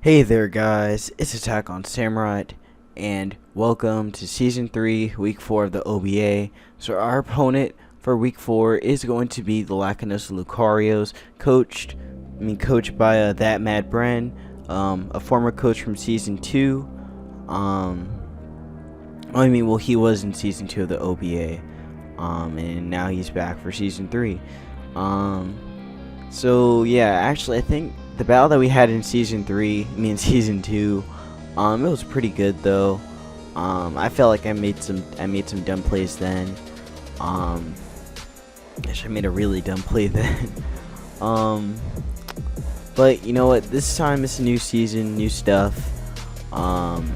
Hey there guys, it's Attack on Samurai, and welcome to Season 3, Week 4 of the OBA. So our opponent for Week 4 is going to be the Lacunosa Lucarios, coached by ThatMadBren, a former coach from Season 2. He was in Season 2 of the OBA, and now he's back for Season 3. So yeah, actually I think the battle that we had in season 2, it was pretty good though. I felt like I made some dumb plays then. Actually, I made a really dumb play then. But you know what? This time it's a new season, new stuff.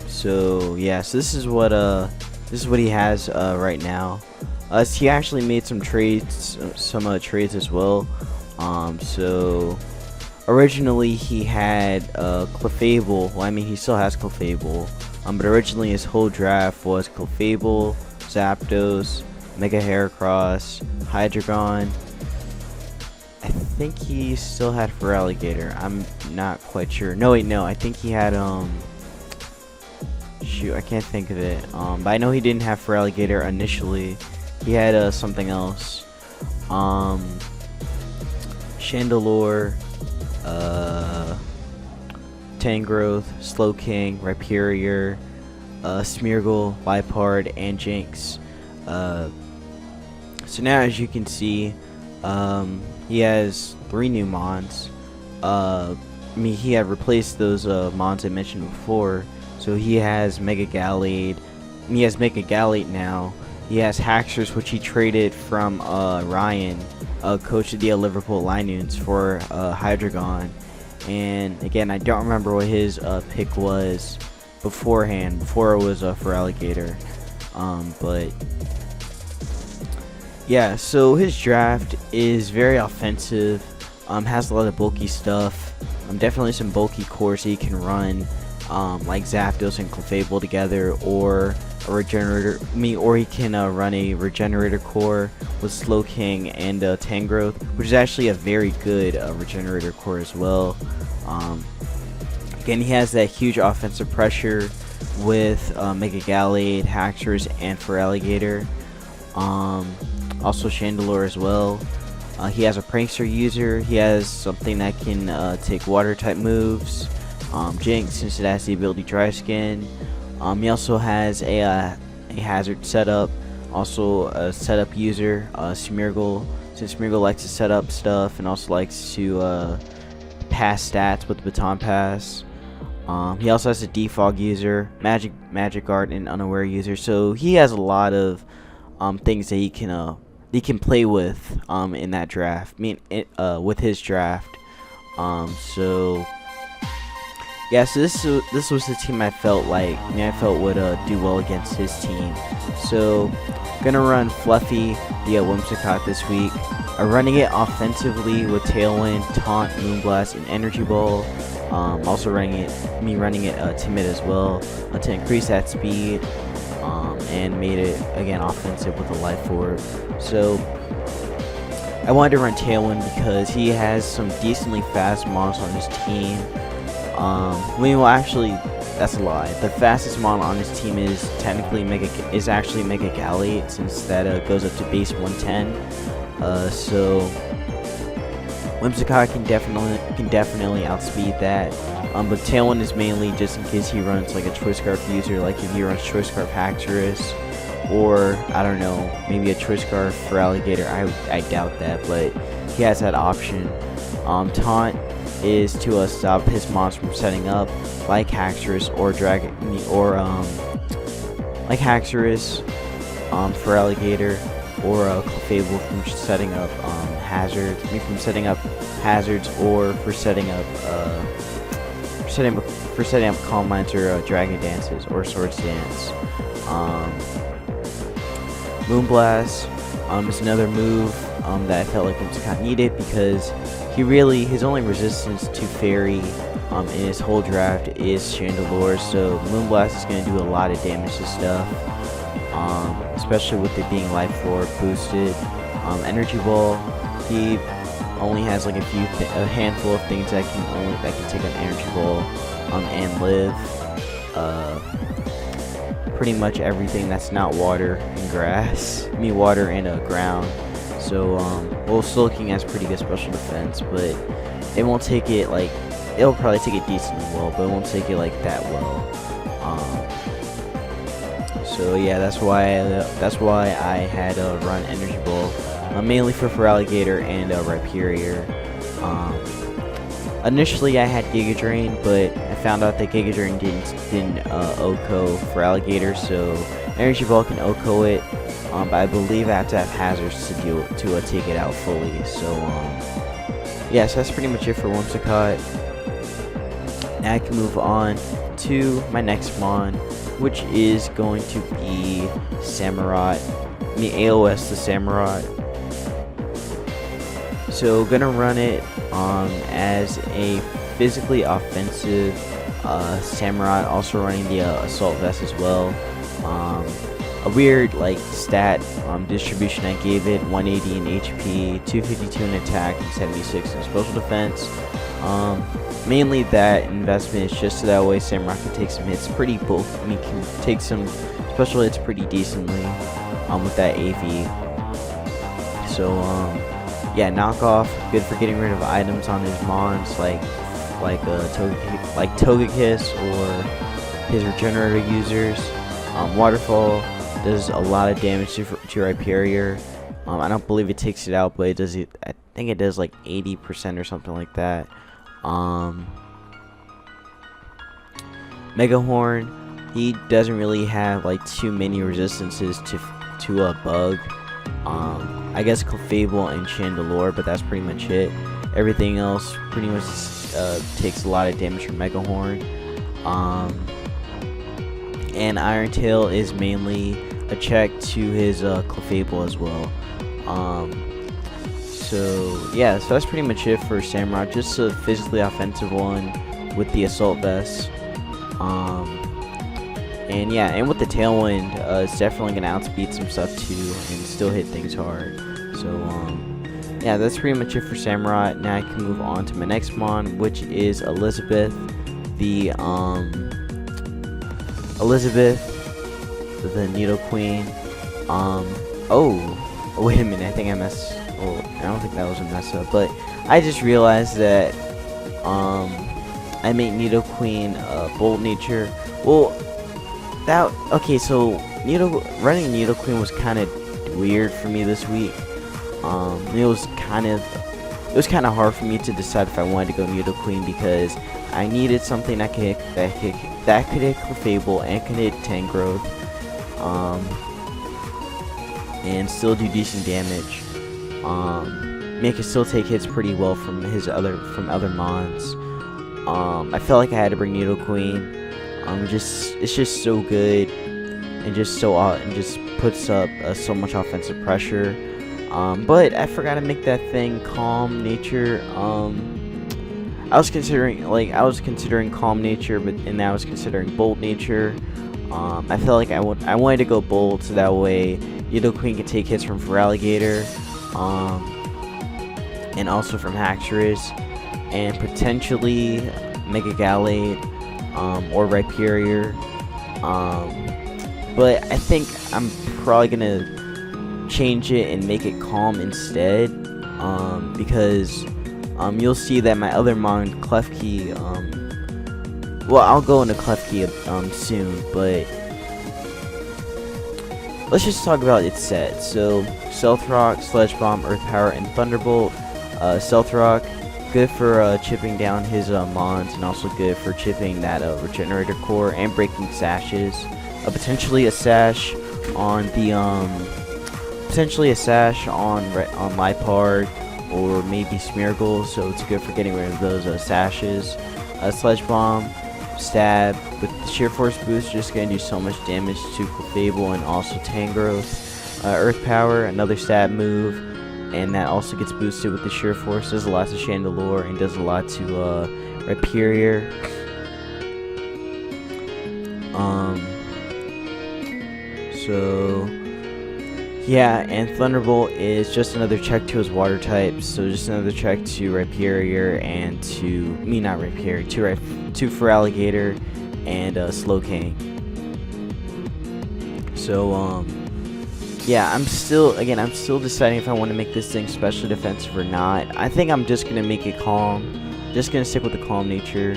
So yeah, so this is what he has right now. He actually made some trades, trades as well. So originally he had Clefable. Well, I mean, he still has Clefable. But originally his whole draft was Clefable, Zapdos, Mega Heracross, Hydreigon. I think he still had Feraligatr. I'm not quite sure. No, wait, no. I think he had shoot, I can't think of it. But I know he didn't have Feraligatr initially. He had something else. Chandelure, Tangrowth, Slowking, Rhyperior, Smeargle, Liepard, and Jinx. So now, as you can see, he has 3 new Mons. He had replaced those Mons I mentioned before. So he has Mega Gallade. He has Mega Gallade now. He has Haxorus, which he traded from Ryan, coach of the Liverpool Lions, for Hydreigon. And again, I don't remember what his pick was beforehand, before it was Feraligatr. But yeah, so his draft is very offensive. Has a lot of bulky stuff. Definitely some bulky cores he can run, like Zapdos and Clefable together, or a regenerator. Or he can run a regenerator core with Slowking and Tangrowth, which is actually a very good regenerator core as well. Again, he has that huge offensive pressure with Mega Gallade, Haxorus, and Feraligatr. Also Chandelure as well. He has a Prankster user. He has something that can take water type moves. Jinx, since it has the ability Dry Skin. He also has a hazard setup, also a setup user, Smeargle, since Smeargle likes to set up stuff and also likes to pass stats with the Baton Pass. He also has a Defog user, Magic Art, and Unaware user. So he has a lot of things that he can play with in that draft. With his draft. So yeah, so this was the team I felt like would do well against his team. So gonna run Fluffy, the Whimsicott this week. Running it offensively with Tailwind, Taunt, Moonblast, and Energy Ball. Also running it timid as well to increase that speed, and made it again offensive with a Life Orb. So I wanted to run Tailwind because he has some decently fast mons on his team. Actually, that's a lie. The fastest mon on his team is actually Mega Gallade, since that goes up to base 110. So Whimsicott can definitely outspeed that. But Tailwind is mainly just in case he runs like a Choice Scarf user, like if he runs Choice Scarf Haxorus, or I don't know, maybe a Choice Scarf Feraligatr. I doubt that, but he has that option. Taunt is to stop his mons from setting up, like Haxorus or like Haxorus, Feraligatr, or Clefable from setting up hazards, or for setting up Calm Minds or Dragon Dances or Swords Dance. Moonblast is another move that I felt like Whimsicott needed, because his only resistance to Fairy in his whole draft is Chandelure. So Moonblast is going to do a lot of damage to stuff, especially with it being Life Orb boosted. Energy Ball, he only has like a handful of things that can take an energy ball and live. Pretty much everything that's not water and grass. I mean water and ground. So well, Slowking has pretty good special defense, but it won't take it like, it'll probably take it decently well, but it won't take it like that well. So yeah, that's why I had run energy ball, mainly for alligator and Rhyperior. Initially I had Giga Drain, but I found out that Giga Drain didn't OHKO for alligator, so energy ball can OHKO it. But I believe I have to have hazards to take it out fully. So yeah, so that's pretty much it for Whimsicott. Now I can move on to my next mon, which is going to be Samurott. I mean AOS the Samurott. So gonna run it as a physically offensive Samurott, also running the assault vest as well. A weird like stat distribution I gave it: 180 in HP, 252 in attack, and 76 in special defense. Mainly that investment is just so that way Samurott can take some hits pretty bulk. I mean, can take some special hits pretty decently with that AV. So yeah, knockoff, good for getting rid of items on his mons like Togekiss or his regenerator users. Waterfall does a lot of damage to Rhyperior. I don't believe it takes it out, but it does. I think it does like 80% or something like that. Megahorn, he doesn't really have like too many resistances to a bug. I guess Clefable and Chandelure, but that's pretty much it. Everything else pretty much takes a lot of damage from Megahorn. And Iron Tail is mainly a check to his Clefable as well. So yeah, so that's pretty much it for Samurott. Just a physically offensive one with the assault vest. And yeah, and with the Tailwind, it's definitely gonna outspeed some stuff too and still hit things hard. So yeah, that's pretty much it for Samurott. Now I can move on to my next mon, which is Elizabeth, the Needle Queen. Oh wait a minute, I think I messed. Oh, I don't think that was a mess up, but I just realized that I made Needle Queen Bolt Nature. Well, okay, so running Needle Queen was kind of weird for me this week. It was kind of hard for me to decide if I wanted to go Needle Queen because I needed something that could hit Clefable and could hit Tangrowth, and still do decent damage. It could still take hits pretty well from other mons. I felt like I had to bring Needle Queen. It's just so good and just puts up so much offensive pressure. But I forgot to make that thing Calm Nature. I was considering Calm Nature, and I was considering Bolt Nature. I felt like I wanted to go Bolt so that way Needle Queen can take hits from Feraligatr, and also from Haxorus, and potentially Mega Gallade, or Rhyperior. But I think I'm probably gonna change it and make it Calm instead, because you'll see that my other mon, Klefki, well, I'll go into Klefki soon, but let's just talk about its set. So Stealth Rock, Sledge Bomb, Earth Power, and Thunderbolt. Stealth Rock, good for chipping down his mons, and also good for chipping that regenerator core and breaking sashes. Potentially a sash on the Liepard or maybe Smeargle, so it's good for getting rid of those sashes. Sledge Bomb, Stab with the Sheer Force boost, just gonna do so much damage to Clefable and also Tangrowth. Earth Power, another stab move, and that also gets boosted with the Sheer Force. Does a lot to Chandelure and does a lot to Rhyperior. Yeah, and Thunderbolt is just another check to his water types, so just another check to Rhyperior and to not Rhyperior, to Feraligatr and Slowking. So yeah, I'm still deciding if I want to make this thing specially defensive or not. I think I'm just gonna make it calm. Just gonna stick with the calm nature.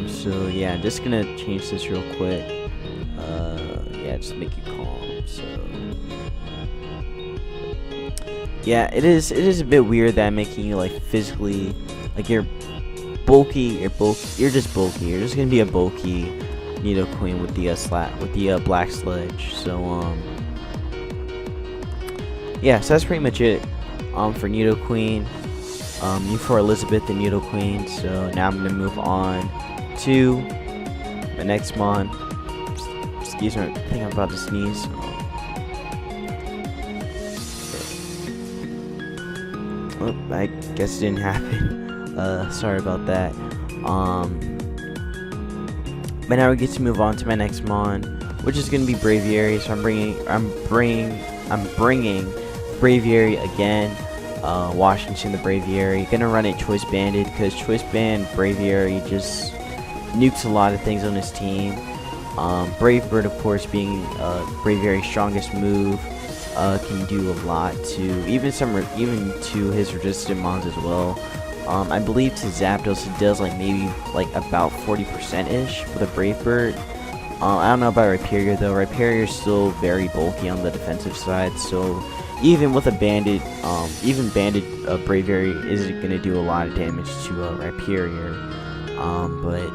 So yeah, I'm just gonna change this real quick. Yeah, just make it calm. So yeah, it is a bit weird that I'm making you like physically, like you're just bulky. You're just gonna be a bulky Nidoqueen with the black sledge. So yeah, so that's pretty much it for Nidoqueen. For Elizabeth and Nidoqueen. So now I'm gonna move on to the next mon. Excuse me, I think I'm about to sneeze. Oh, I guess it didn't happen. Sorry about that. But now we get to move on to my next mon, which is gonna be Braviary. So I'm bringing Braviary again. Washington the Braviary. Gonna run it Choice Banded because Choice Band Braviary just nukes a lot of things on his team. Brave Bird, of course, being Braviary's strongest move, can do a lot to even to his resistant mons as well. I believe to Zapdos it does like maybe like about 40% ish with a Brave Bird. I don't know about Rhyperior though. Rhyperior is still very bulky on the defensive side, so even with a banded, Braviary isn't gonna do a lot of damage to Rhyperior. But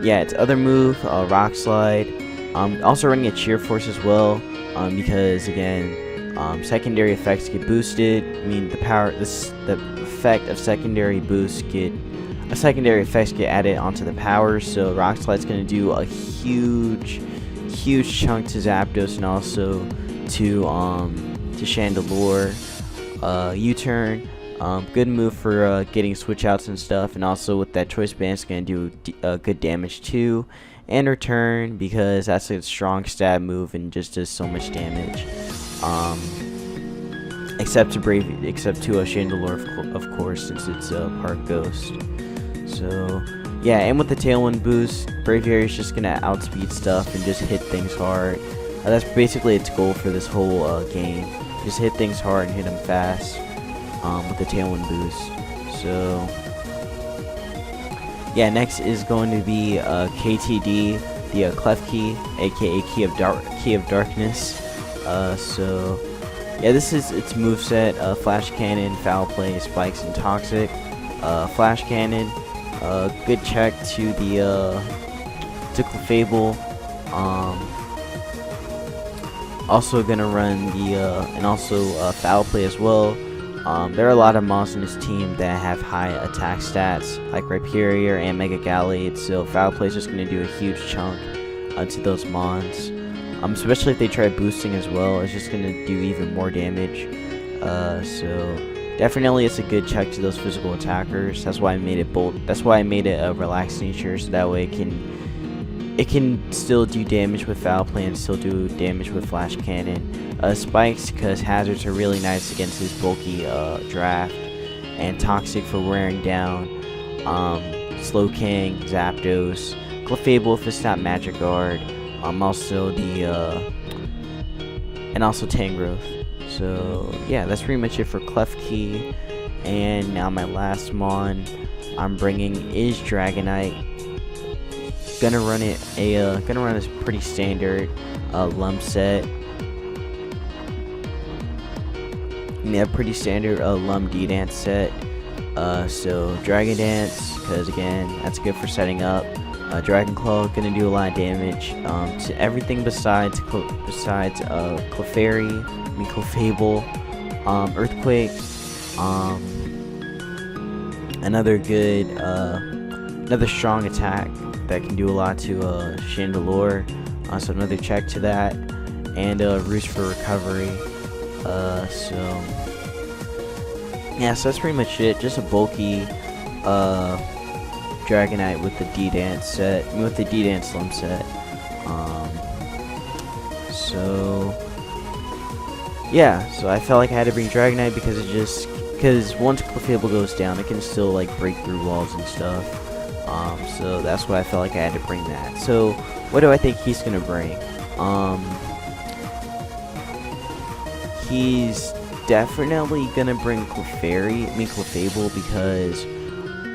yeah, its other move, Rock Slide. Also running a Cheer Force as well, because again, secondary effects get boosted. I mean, the effect of secondary effects get added onto the power. So Rock Slide's gonna do a huge chunk to Zapdos and also to Chandelure. U-turn, good move for getting switch outs and stuff, and also with that Choice Band it's gonna do good damage too. And return, because that's a strong stab move and just does so much damage. Except to Chandelure, of course, since it's part Ghost. So yeah, and with the Tailwind boost, Braviary is just gonna outspeed stuff and just hit things hard. That's basically its goal for this whole game. Just hit things hard and hit them fast with the Tailwind boost. So yeah, next is going to be KTD, the Klefki, aka Key of Darkness. So yeah, this is its moveset: Flash Cannon, Foul Play, Spikes, and Toxic. Flash Cannon, good check to the to Clefable. Also gonna run the and also Foul Play as well. There are a lot of mons in this team that have high attack stats, like Rhyperior and Mega Gallade, so Foul Play is just going to do a huge chunk to those mons. Especially if they try boosting as well, it's just going to do even more damage. So definitely it's a good check to those physical attackers. That's why I made it bold. That's why I made it a relaxed nature, so that way it can still do damage with Foul Play and still do damage with Flash Cannon. Spikes, because hazards are really nice against his bulky draft, and Toxic for wearing down Slowking, Zapdos, Clefable if it's not Magic Guard, also the and also Tangrowth. So yeah, that's pretty much it for Klefki. And now my last mon I'm bringing is Dragonite. Gonna run a pretty standard lump set. Yeah, pretty standard Lum D-Dance set. So Dragon Dance, because again, that's good for setting up. Dragon Claw gonna do a lot of damage to everything besides Clefable, Earthquake. Another strong attack that can do a lot to Chandelure. So another check to that, and Roost for recovery. So yeah, so that's pretty much it. Just a bulky Dragonite with the D-Dance set, with the D-Dance Slum set. So yeah, so I felt like I had to bring Dragonite because once Clefable goes down, it can still like break through walls and stuff. So that's why I felt like I had to bring that. So what do I think he's gonna bring? He's definitely gonna bring Clefable, because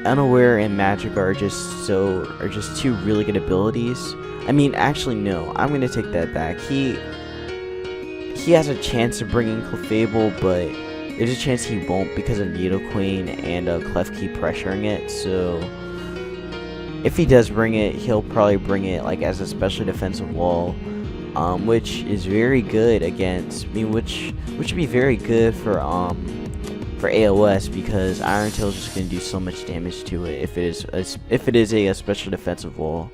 Unaware and Magic are just two really good abilities. I mean, actually no, I'm gonna take that back. He has a chance of bringing Clefable, but there's a chance he won't because of Nidoqueen and Klefki pressuring it. So if he does bring it, he'll probably bring it like as a special defensive wall, which is very good against me, which would be very good for AOS, because Iron Tail is just going to do so much damage to it if it is a special defensive wall.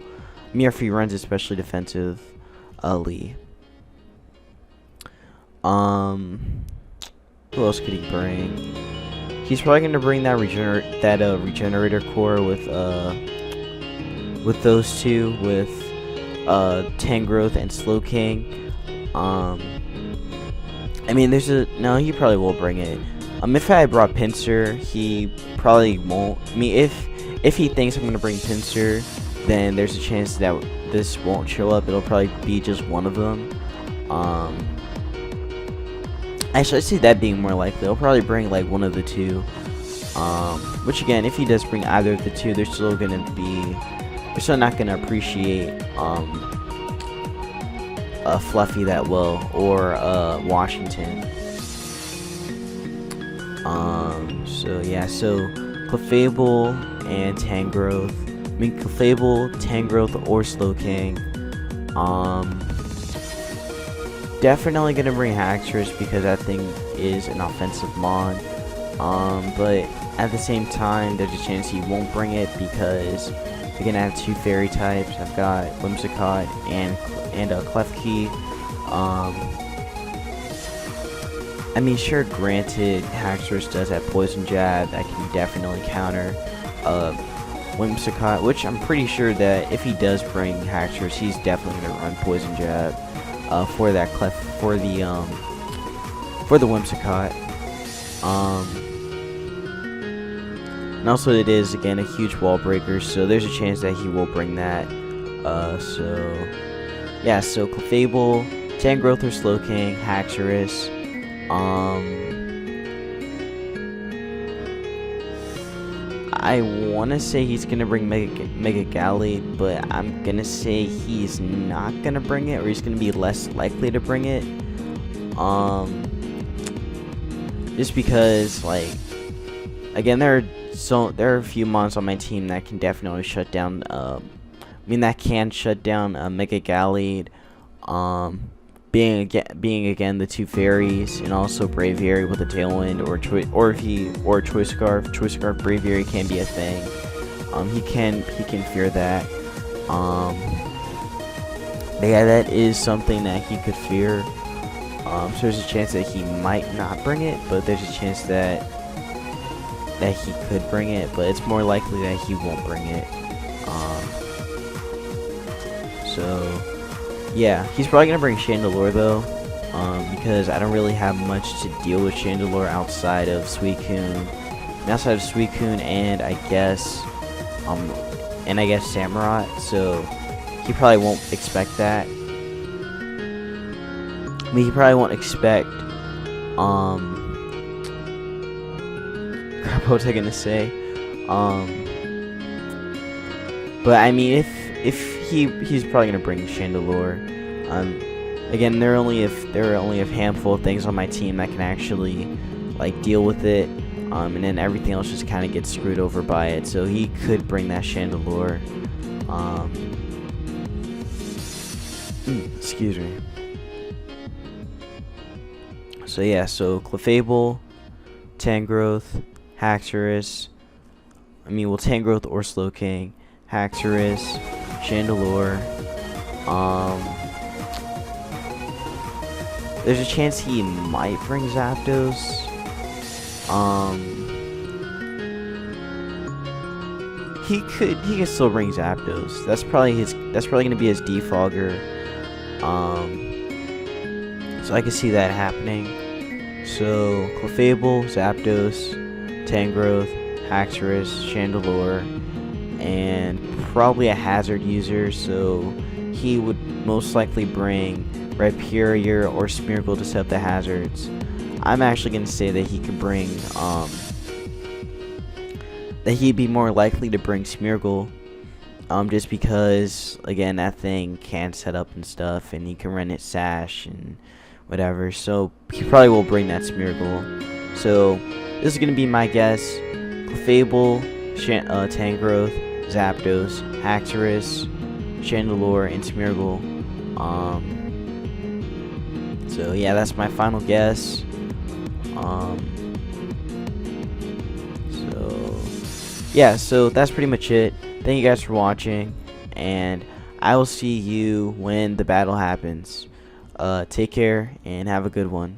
I mean, if he runs especially defensive Lee. Who else could he bring? He's probably going to bring that regenerator core with those two, with Tangrowth and Slowking. I mean, no, he probably will bring it. If I brought Pinsir, he probably won't. I mean, if he thinks I'm gonna bring Pinsir, then there's a chance that this won't show up. It'll probably be just one of them. Actually, I see that being more likely. He'll probably bring like one of the two. Which again, if he does bring either of the two, they're still not gonna appreciate Fluffy that well, or Washington. So yeah, so Clefable and Tangrowth. I mean, Clefable, Tangrowth, or Slowking. Definitely gonna bring Haxorus because that thing is an offensive mon. But at the same time, there's a chance he won't bring it because you're gonna have two fairy types. I've got Whimsicott and Klefki. I mean, sure, granted, Haxorus does have Poison Jab that can definitely counter Whimsicott, which I'm pretty sure that if he does bring Haxorus, he's definitely gonna run Poison Jab for the Whimsicott. And also it is again a huge wall breaker, so there's a chance that he will bring that. So yeah, so Clefable, Tangrowth or Slowking, Haxorus. I want to say he's gonna bring Mega Gallade, but I'm gonna say he's not gonna bring it, or he's gonna be less likely to bring it. Just because, like, again, there are a few mons on my team that can definitely shut down. That can shut down Mega Gallade. Being again the two fairies, and also Braviary with a Tailwind, or Choice Scarf. Choice Scarf Braviary can be a thing. He can fear that. But yeah, that is something that he could fear. So there's a chance that he might not bring it, but there's a chance that he could bring it, but it's more likely that he won't bring it. So yeah, he's probably gonna bring Chandelure though, because I don't really have much to deal with Chandelure outside of Suicune, and I guess Samurott. So he probably won't expect that. I mean, he probably won't expect crap, what was I gonna say? But I mean, if he's probably gonna bring Chandelure. Again, there are only a handful of things on my team that can actually like deal with it, and then everything else just kind of gets screwed over by it. So he could bring that Chandelure. Excuse me. So yeah, so Clefable, Tangrowth, Haxorus. Tangrowth or Slowking, Haxorus, Chandelure. There's a chance he might bring Zapdos. He could still bring Zapdos. That's probably gonna be his defogger. So I can see that happening. So Clefable, Zapdos, Tangrowth, Haxorus, Chandelure, and probably a Hazard user, so he would most likely bring Rhyperior or Smeargle to set up the hazards. I'm actually going to say that he could bring, that he'd be more likely to bring Smeargle, just because, again, that thing can set up and stuff, and you can run it Sash and whatever, so he probably will bring that Smeargle. So this is going to be my guess: Clefable, Tangrowth, Zapdos, Haxorus, Chandelure, and Smeargle. So yeah, that's my final guess. So that's pretty much it. Thank you guys for watching, and I will see you when the battle happens. Take care and have a good one.